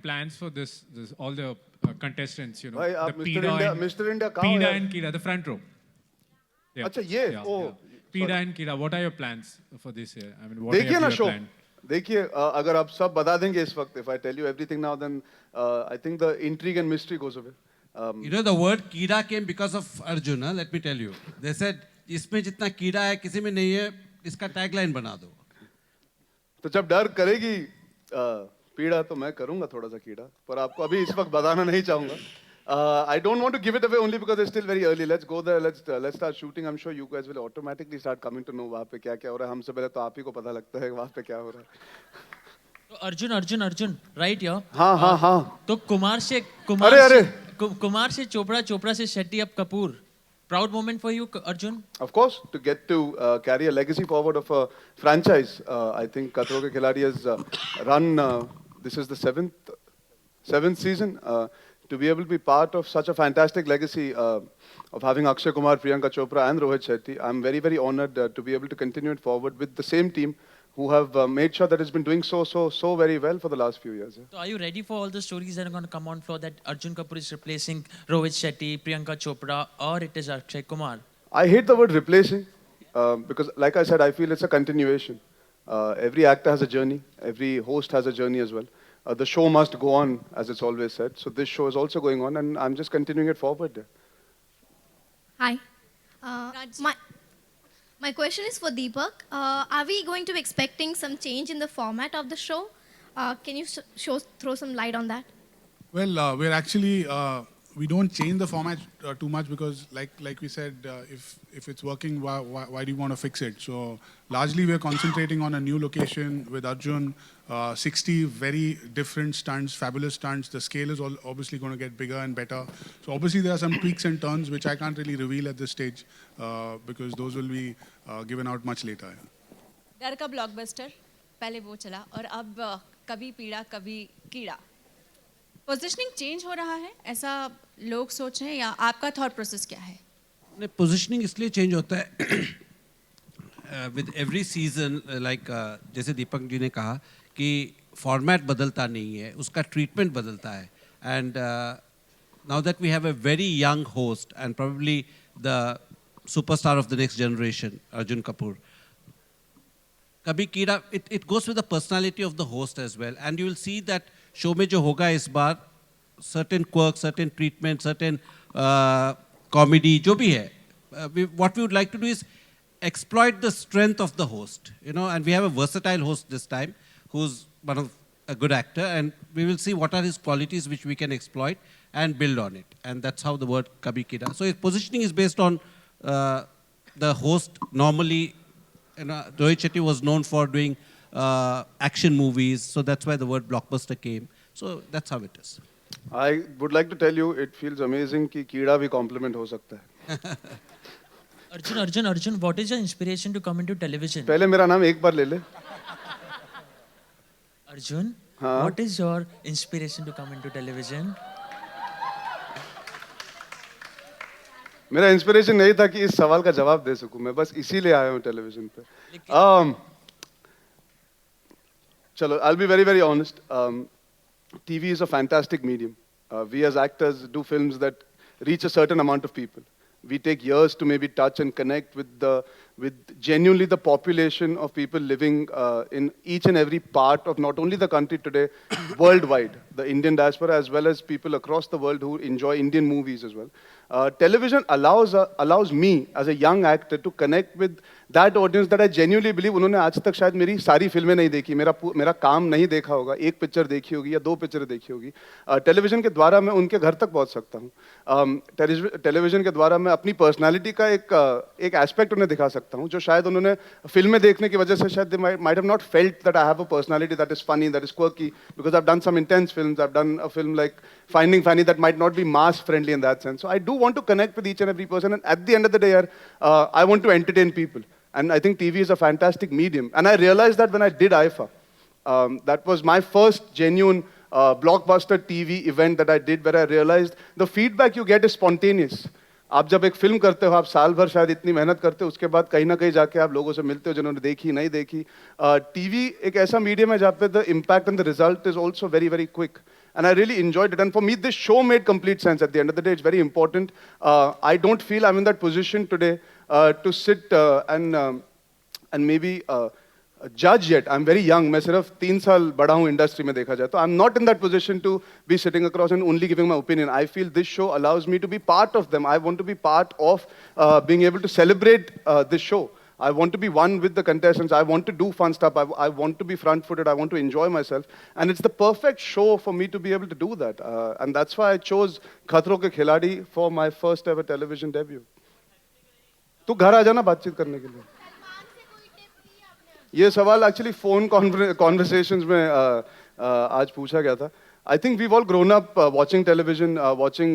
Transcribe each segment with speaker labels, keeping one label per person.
Speaker 1: plans for this all the contestants? You know,
Speaker 2: भाई
Speaker 1: the
Speaker 2: आप mister India कहाँ हो
Speaker 1: Pida
Speaker 2: यार?
Speaker 1: and Kira, the front row. Yeah.
Speaker 2: अच्छा ये ओ
Speaker 1: Pida and Kira, what are your plans for this year? I mean, what
Speaker 2: देखिए ना
Speaker 1: are your
Speaker 2: show
Speaker 1: plan?
Speaker 2: देखिए अगर आप सब बता देंगे इस वक्त if I tell you everything now then I think the intrigue and mystery goes away.
Speaker 3: You know, the word कीड़ा came because of Arjun. Let me tell you. They said, इसमें जितना कीड़ा है किसी में नहीं है, इसका टैगलाइन बना दो.
Speaker 2: तो जब डर करेगी पीड़ा तो मैं करूंगा थोड़ा सा कीड़ा पर आपको अभी इस वक्त बताना नहीं चाहूंगा. I don't want to give it away only because it's still very early. Let's go there. Let's start shooting. I'm sure you guys will automatically start coming to know वहाँ पे क्या क्या हो रहा है. हमसे पहले तो आप ही को पता लगता है वहाँ पे क्या हो रहा है.
Speaker 4: तो अर्जुन राइट यार.
Speaker 2: हाँ.
Speaker 4: तो कुमार से चोपड़ा से शेट्टी अब Kapoor. Proud moment for you, Arjun?
Speaker 2: Of course, to get to carry a legacy forward of a franchise. I think Khatron Ke Khiladi has run. This is the seventh season. To be able to be part of such a fantastic legacy of having Akshay Kumar, Priyanka Chopra, and Rohit Shetty, I'm very, very honored to be able to continue it forward with the same team who have made sure that it's been doing so very well for the last few years.
Speaker 4: So are you ready for all the stories that are going to come on floor that Arjun Kapoor is replacing Rohit Shetty, Priyanka Chopra, or it is Akshay Kumar?
Speaker 2: I hate the word replacing because, like I said, I feel it's a continuation. Every actor has a journey. Every host has a journey as well. The show must go on, as it's always said. So this show is also going on, and I'm just continuing it forward.
Speaker 5: Hi. My question is for Deepak. Are we going to be expecting some change in the format of the show? Can you throw some light on that?
Speaker 6: Well, we're actually we don't change the format too much because, like we said, if it's working, why do you want to fix it? So largely, we're concentrating on a new location with Arjun. 60 very different stunts, fabulous stunts. The scale is obviously going to get bigger and better. So obviously, there are some tweaks and turns which I can't really reveal at this stage because those will be given out much later.
Speaker 7: डर का blockbuster पहले वो चला और अब कभी पीड़ा कभी कीड़ा. पोजीशनिंग चेंज हो रहा है ऐसा लोग सोच रहे हैं या आपका थॉट प्रोसेस क्या है?
Speaker 3: नहीं, पोजीशनिंग इसलिए चेंज होता है विद एवरी सीजन. लाइक जैसे दीपक जी ने कहा कि फॉर्मेट बदलता नहीं है, उसका ट्रीटमेंट बदलता है. And now that we have a very young host and probably the superstar of the next generation, Arjun Kapoor. कभी कीड़ा, it goes with the personality of the host as well, and you will see that show में जो होगा इस बार, certain quirks, certain treatment, certain comedy, जो भी है, what we would like to do is exploit the strength of the host, you know, and we have a versatile host this time, who's one of a good actor, and we will see what are his qualities which we can exploit and build on it, and that's how the word Kabhi Kida. So his positioning is based on the host. Normally, you know, Rohit Shetty was known for doing action movies, so that's why the word blockbuster came. So that's how it is.
Speaker 2: I would like to tell you, it feels amazing कि कीड़ा भी compliment हो सकता है.
Speaker 4: Arjun, what is your inspiration to come into television?
Speaker 2: पहले मेरा नाम एक बार ले ले.
Speaker 4: Arjun,
Speaker 2: हाँ?
Speaker 4: what is your inspiration to come into television?
Speaker 2: मेरा इंस्पिरेशन नहीं था कि इस सवाल का जवाब दे सकूं. मैं बस इसीलिए आया हूं टेलीविजन पे. Chalo, I'll be very, very honest. TV is a fantastic medium. We as actors do films that reach a certain amount of people. We take years to maybe touch and connect with genuinely the population of people living in each and every part of not only the country today, worldwide, the Indian diaspora, as well as people across the world who enjoy Indian movies as well. Television allows me as a young actor to connect with that audience that I genuinely believe उन्होंने आज तक शायद मेरी सारी फिल्में नहीं देखी, मेरा काम नहीं देखा होगा, एक पिक्चर देखी होगी या दो पिक्चर देखी होगी. टेलीविजन के द्वारा मैं उनके घर तक पहुंच सकता हूं. टेलीविजन के द्वारा मैं अपनी पर्सनालिटी का एक एस्पेक्ट उन्हें दिखा सकता हूं जो शायद उन्होंने फिल्में देखने की वजह से शायद they might have not felt that I have a personality that is funny, that is quirky, because I've done some intense films. I've done a film like Finding Fanny that might not be mass friendly in that sense. So I do want to connect with each and every person, and at the end of the day, I want to entertain people. And I think TV is a fantastic medium. And I realized that when I did IFA. That was my first genuine blockbuster TV event that I did, where I realized the feedback you get is spontaneous. आप जब एक film करते हो, आप साल भर शायद इतनी मेहनत करते हो, उसके बाद कहीं ना कहीं जाके आप लोगों से मिलते हो जिन्होंने देखी नहीं देखी. टीवी एक ऐसा मीडियम है जहाँ पे the impact and the result is also very very quick. And I really enjoyed it. And for me, this show made complete sense. At the end of the day, it's very important. I don't feel I'm in that position today to sit and maybe judge yet. I'm very young. मैं सिर्फ 3 साल बड़ा हूँ industry में देखा जाए तो I'm not in that position to be sitting across and only giving my opinion. I feel this show allows me to be part of them. I want to be part of being able to celebrate this show. I want to be one with the contestants. I want to do fun stuff. I want to be front-footed. I want to enjoy myself. And it's the perfect show for me to be able to do that. And that's why I chose Khatron Ke Khiladi for my first ever television debut. तू घर आ जाना बातचीत करने के लिए. ये सवाल actually phone conversations में आज पूछा गया था. I think we've all grown up watching television, watching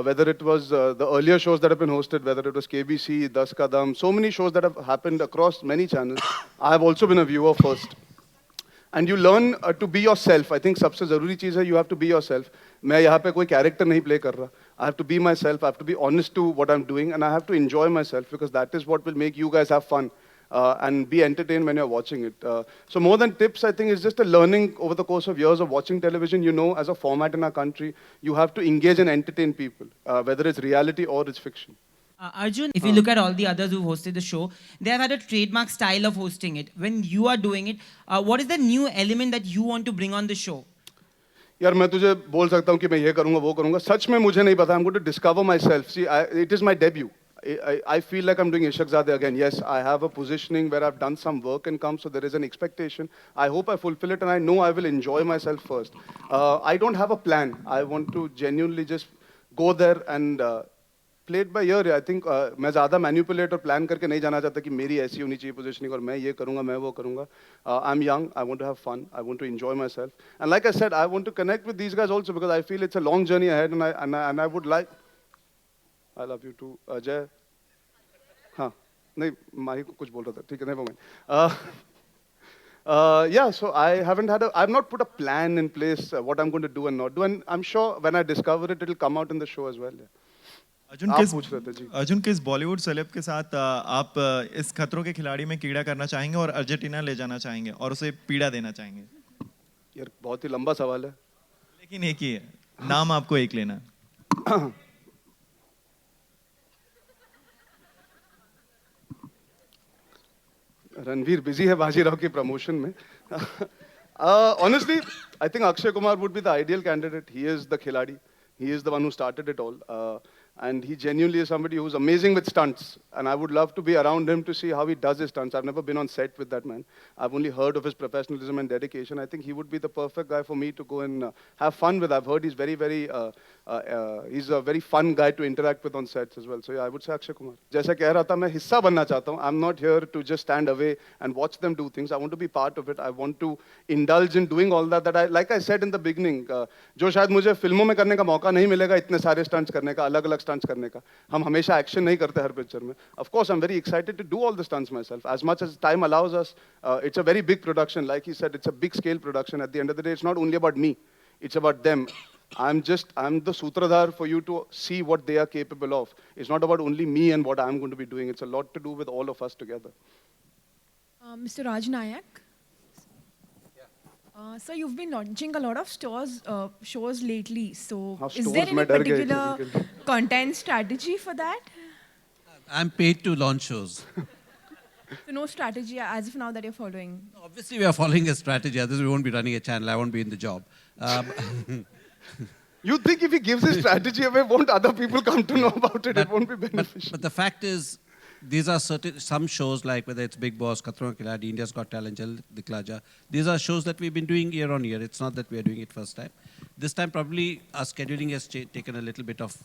Speaker 2: whether it was the earlier shows that have been hosted, whether it was KBC, Das Ka Dam, so many shows that have happened across many channels. I have also been a viewer first. And you learn to be yourself. I think सबसे ज़रूरी चीज़ है you have to be yourself. मैं यहाँ पे कोई character नहीं play कर रहा. I have to be myself. I have to be honest to what I'm doing, and I have to enjoy myself because that is what will make you guys have fun. And be entertained when you're watching it. So more than tips, I think it's just a learning over the course of years of watching television. You know, as a format in our country, you have to engage and entertain people, whether it's reality or it's fiction.
Speaker 8: Arjun, if you look at all the others who've hosted the show, they have had a trademark style of hosting it. When you are doing it, what is the new element that you want to bring on the show?
Speaker 2: यार मैं तुझे बोल सकता हूँ कि मैं ये करूँगा वो करूँगा. सच में मुझे नहीं पता. I'm going to discover myself. See, it is my debut. I feel like I'm doing Ishaq Zadeh again. Yes, I have a positioning where I've done some work and come, so there is an expectation. I hope I fulfill it, and I know I will enjoy myself first. I don't have a plan. I want to genuinely just go there and play it by ear. I think मैं ज़्यादा manipulate और plan करके नहीं जाना चाहता कि मेरी ऐसी होनी चाहिए positioning और मैं ये करूँगा मैं वो करूँगा. I'm young. I want to have fun. I want to enjoy myself. And like I said, I want to connect with these guys also because I feel it's a long journey ahead, and I would like. I love you too, Jay. हाँ, नहीं माही को कुछ बोल रहा था. ठीक है, never mind. Yeah, so I've not put a plan in place what I'm going to do and not do, and I'm sure when I discover it, it'll come out in the show as well. Yeah. आप पूछ रहे थे जी.
Speaker 9: अर्जुन किस Bollywood celeb के साथ आप इस खतरों के खिलाड़ी में कीड़ा करना चाहेंगे और अर्जेंटीना ले जाना चाहेंगे और उसे पीड़ा देना चाहेंगे?
Speaker 2: यार बहुत ही लंबा सवाल है.
Speaker 9: लेकिन एक ही है, नाम आपको एक लेना है.
Speaker 2: रणवीर बिजी है बाजीराव की प्रमोशन में. Honestly, I think Akshay Kumar would be the ideal candidate. He is the khiladi. He is the one who started it all. And he genuinely is somebody who's amazing with stunts. And I would love to be around him to see how he does his stunts. I've never been on set with that man. I've only heard of his professionalism and dedication. I think he would be the perfect guy for me to go and have fun with. I've heard he's he's a very fun guy to interact with on sets as well. So yeah, I would say Akshay Kumar. जैसा कह रहा था, मैं हिस्सा बनना चाहता हूँ. I'm not here to just stand away and watch them do things. I want to be part of it. I want to indulge in doing all that like I said in the beginning, जो शायद मुझे फिल्मों में करने का मौका नहीं मिलेगा, इतने सारे stunts करने का, अलग-अलग stunts करने का. हम हमेशा action नहीं करते हर picture में. Of course, I'm very excited to do all the stunts myself. As much as time allows us, it's a very big production. Like he said, it's a big scale production. At the end of the day, it's not only about me. It's about them. I'm the sutradhar for you to see what they are capable of. It's not about only me and what I'm going to be doing. It's a lot to do with all of us together.
Speaker 10: Mr. Raj Nayak. So you've been launching a lot of shows lately. So is there any particular content strategy for that?
Speaker 3: I'm paid to launch shows.
Speaker 10: So no strategy as of now that you're following?
Speaker 3: Obviously, we are following a strategy. Otherwise, we won't be running a channel. I won't be in the job.
Speaker 2: You think if he gives his strategy away, won't other people come to know about it? It won't be beneficial.
Speaker 3: But the fact is, these are some shows like whether it's Bigg Boss, Khatron Ke Khiladi, India's Got Talent, Jal Dikhla Ja. These are shows that we've been doing year on year. It's not that we are doing it first time. This time probably our scheduling has taken a little bit of,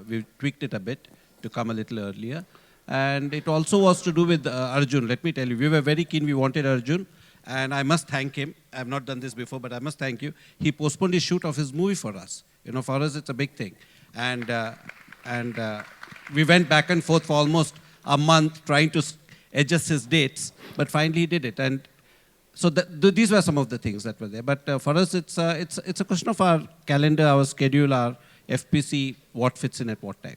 Speaker 3: we've tweaked it a bit to come a little earlier. And it also was to do with Arjun. Let me tell you, we were very keen. We wanted Arjun. And I must thank him. I have not done this before, but I must thank you. He postponed the shoot of his movie for us. You know, for us, it's a big thing. And we went back and forth for almost a month trying to adjust his dates, but finally he did it. And so these were some of the things that were there. But for us, it's a question of our calendar, our schedule, our FPC, what fits in at what time.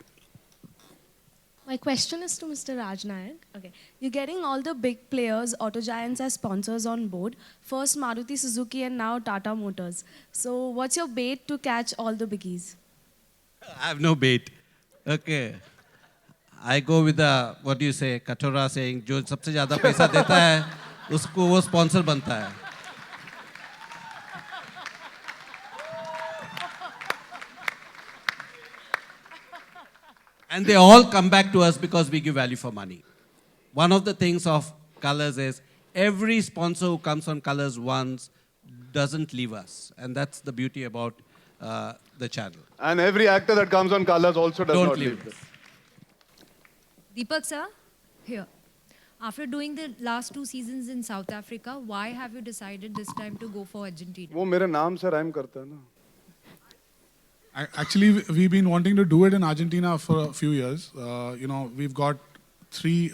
Speaker 11: My question is to Mr. Raj Nayak. Okay, you're getting all the big players, auto giants as sponsors on board. First Maruti Suzuki and now Tata Motors. So what's your bait to catch all the biggies?
Speaker 3: I have no bait. Okay. I go with the, what do you say, कटोरा saying, जो सबसे ज़्यादा पैसा देता है, उसको वो sponsor बनता है. And they all come back to us because we give value for money. One of the things of Colors is every sponsor who comes on Colors once doesn't leave us. And that's the beauty about the channel.
Speaker 2: And every actor that comes on Colors also does
Speaker 3: Don't
Speaker 2: not
Speaker 3: leave
Speaker 2: leave.
Speaker 3: us.
Speaker 12: Deepak sir, here. After doing the last 2 seasons in South Africa, why have you decided this time to go for Argentina?
Speaker 2: वो मेरे नाम से rhyme करता है ना.
Speaker 6: Actually, we've been wanting to do it in Argentina for a few years. We've got 3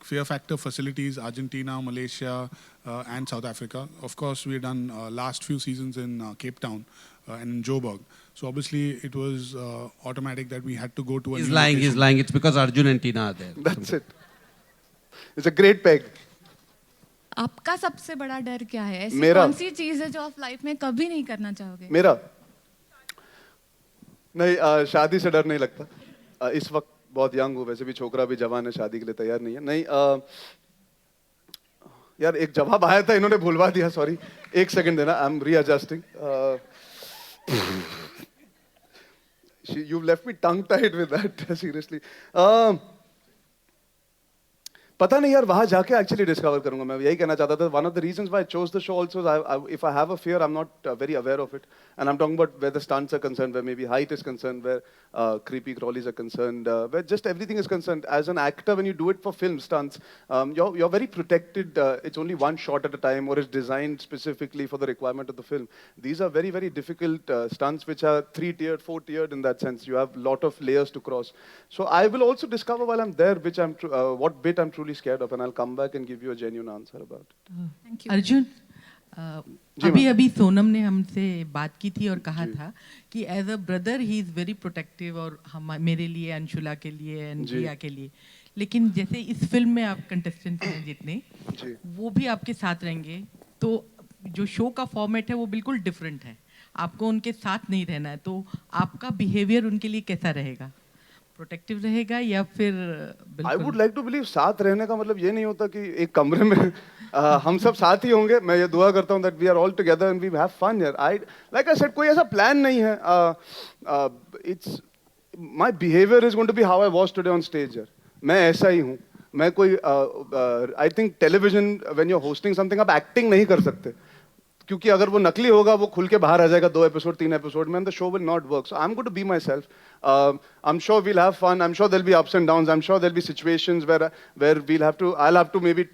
Speaker 6: Fear Factor facilities: Argentina, Malaysia, and South Africa. Of course, we've done last few seasons in Cape Town and Joburg. So obviously, it was automatic that we had to go to a
Speaker 3: He's
Speaker 6: new
Speaker 3: lying,
Speaker 6: location.
Speaker 3: he's lying. It's because Arjun and Tina are there.
Speaker 2: That's it. It's a great peg.
Speaker 7: आपका सबसे बड़ा डर क्या है? ऐसी
Speaker 2: मेरा?
Speaker 7: कौन सी चीज है जो आप लाइफ में कभी नहीं करना चाहोगे?
Speaker 2: मेरा नहीं, शादी से डर नहीं लगता. इस वक्त बहुत यंग हूँ, वैसे भी छोकरा भी जवान है, शादी के लिए तैयार नहीं है. नहीं, यार एक जवाब आया था, इन्होंने भूलवा दिया, सॉरी. एक सेकंड देना, I am readjusting. You've left me tongue tied with that, seriously. पता नहीं यार, वहाँ जाके एक्चुअली डिस्कवर करूंगा. मैं यही कहना चाहता था. One of the reasons why I chose the show also, if I have a fear, I am not very aware of it, and I am talking about where the stunts are concerned, where maybe height is concerned, where creepy crawlies are concerned, where just everything is concerned. As an actor, when you do it for film stunts, you're very protected. It's only one shot at a time, or it's designed specifically for the requirement of the film. These are very, very difficult stunts, which are 3-tiered, 4-tiered in that sense. You have a lot of layers to cross. So I will also discover while I'm there which what bit I'm truly scared of, and I'll come back and give you a genuine answer about it.
Speaker 12: Thank you.
Speaker 13: Arjun, अभी सोनम ने हमसे बात की थी और कहा था कि as a brother he is very protective, और हम मेरे लिए, अंशुला के लिए एंड जिया के लिए. लेकिन जैसे इस फिल्म में आप कंटेस्टेंट हैं जितने, वो भी आपके साथ रहेंगे, तो जो शो का फॉर्मेट है वो बिल्कुल डिफरेंट है. आपको उनके साथ नहीं रहना है, तो आपका बिहेवियर उनके लिए कैसा रहेगा? प्रोटेक्टिव रहेगा या फिर?
Speaker 2: I would like to believe साथ रहने का मतलब ये नहीं होता कि एक कमरे में हम सब साथ ही होंगे. मैं ये दुआ करता हूँ that we are all together and we have fun here. Like I said, कोई ऐसा प्लान नहीं है. It's my behaviour is going to be how I was today on stage here. मैं ऐसा ही हूँ. मैं कोई I think television, when you are hosting something, आप एक्टिंग नहीं कर सकते, क्योंकि अगर वो नकली होगा वो खुल के बाहर आ जाएगा 2 एपिसोड 3 एपिसोड में, and the show will not work. So I am going to be myself. I'm sure we'll have fun. I'm sure there'll be ups and downs. I'm sure there'll be situations where I'll have to maybe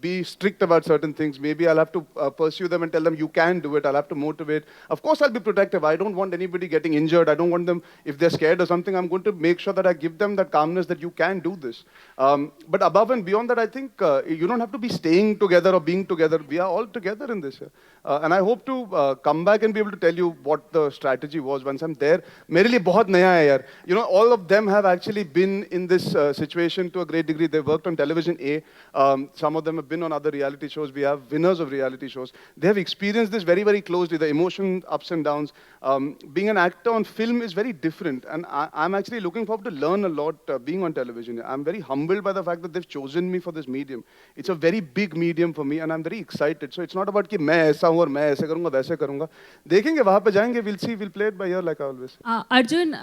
Speaker 2: be strict about certain things. Maybe I'll have to pursue them and tell them you can do it. I'll have to motivate. Of course, I'll be protective. I don't want anybody getting injured. I don't want them, if they're scared or something, I'm going to make sure that I give them that calmness that you can do this. But above and beyond that, I think you don't have to be staying together or being together. We are all together in this. And I hope to come back and be able to tell you what the strategy was once I'm there. मेरे लिए बहुत नया है यार. All of them have actually been in this situation to a great degree. They've worked on television A. Some of them have been on other reality shows. We have winners of reality shows. They have experienced this very, very closely, the emotion, ups and downs. Being an actor on film is very different. And I'm actually looking forward to learn a lot being on television. I'm very humbled by the fact that they've chosen me for this medium. It's a very big medium for me, and I'm very excited. So it's not about कि मैं ऐसा हूँ और मैं ऐसे करूँगा वैसे करूँगा. देखेंगे, वहाँ पे जाएंगे. We'll see. We'll play it by ear like I always.
Speaker 14: Arjun,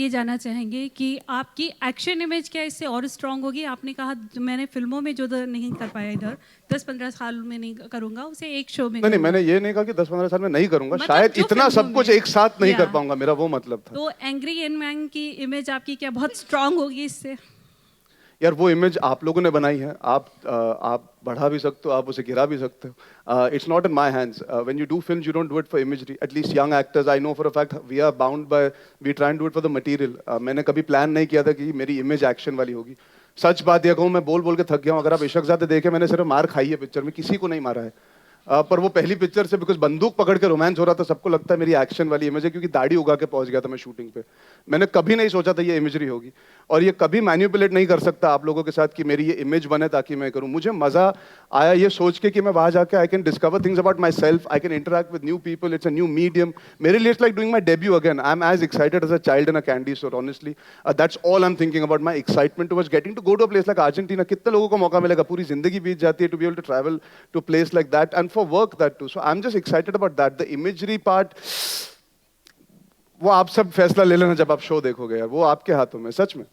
Speaker 14: ये जानना चाहेंगे कि आपकी एक्शन इमेज क्या इससे और स्ट्रांग होगी? आपने कहा मैंने फिल्मों में जो नहीं कर पाया इधर 10-15 साल में नहीं करूंगा, उसे एक शो में.
Speaker 2: नहीं, मैंने ये नहीं कहा कि 10-15 साल में नहीं करूंगा. शायद इतना सब कुछ एक साथ नहीं कर पाऊंगा, मेरा वो मतलब था.
Speaker 14: तो एंग्री यंग मैन की इमेज आपकी क्या बहुत स्ट्रांग होगी इससे?
Speaker 2: यार वो इमेज आप लोगों ने बनाई है. आप बढ़ा भी सकते हो, आप उसे गिरा भी सकते हो. It's not in my hands. When you do films, you don't do it for imagery. At least young actors, I know for a fact, we are bound by, we try and do it for the material. मैंने कभी plan नहीं किया था कि मेरी image action वाली होगी. सच बात यह कहूँ, मैं बोल बोल के थक गया हूँ. अगर आप इशक ज़ादे देखे, मैंने सिर्फ मार खाई है पिक्चर में, किसी को नहीं मारा है. पर वो पहली पिक्चर से बिकॉज बंदूक पकड़ के रोमांस हो रहा था, सबको लगता है मेरी एक्शन वाली इमेज है, क्योंकि दाढ़ी उगा के पहुंच गया था मैं शूटिंग पे। मैंने कभी नहीं सोचा था ये इमेजरी होगी, और ये कभी मैन्युपुलेट नहीं कर सकता आप लोगों के साथ कि मेरी ये इमेज बने ताकि मैं करूं। मुझे मजा आया ये सोच के कि मैं वहां जाके I can discover things about myself, I can interact with new people, it's a new medium. मेरे लिए it's like doing my debut again. I am as excited as a child in a candy store, honestly that's all I am thinking about my excitement towards getting to go to a place like Argentina. कितने लोगों को मौका मिलेगा, पूरी जिंदगी बीत जाती है to be able to travel to place like that and for work that too. So I am just excited about that. The imagery part वो आप सब फैसला ले लेना जब आप शो देखोगे यार, वो आपके हाथों में, सच में।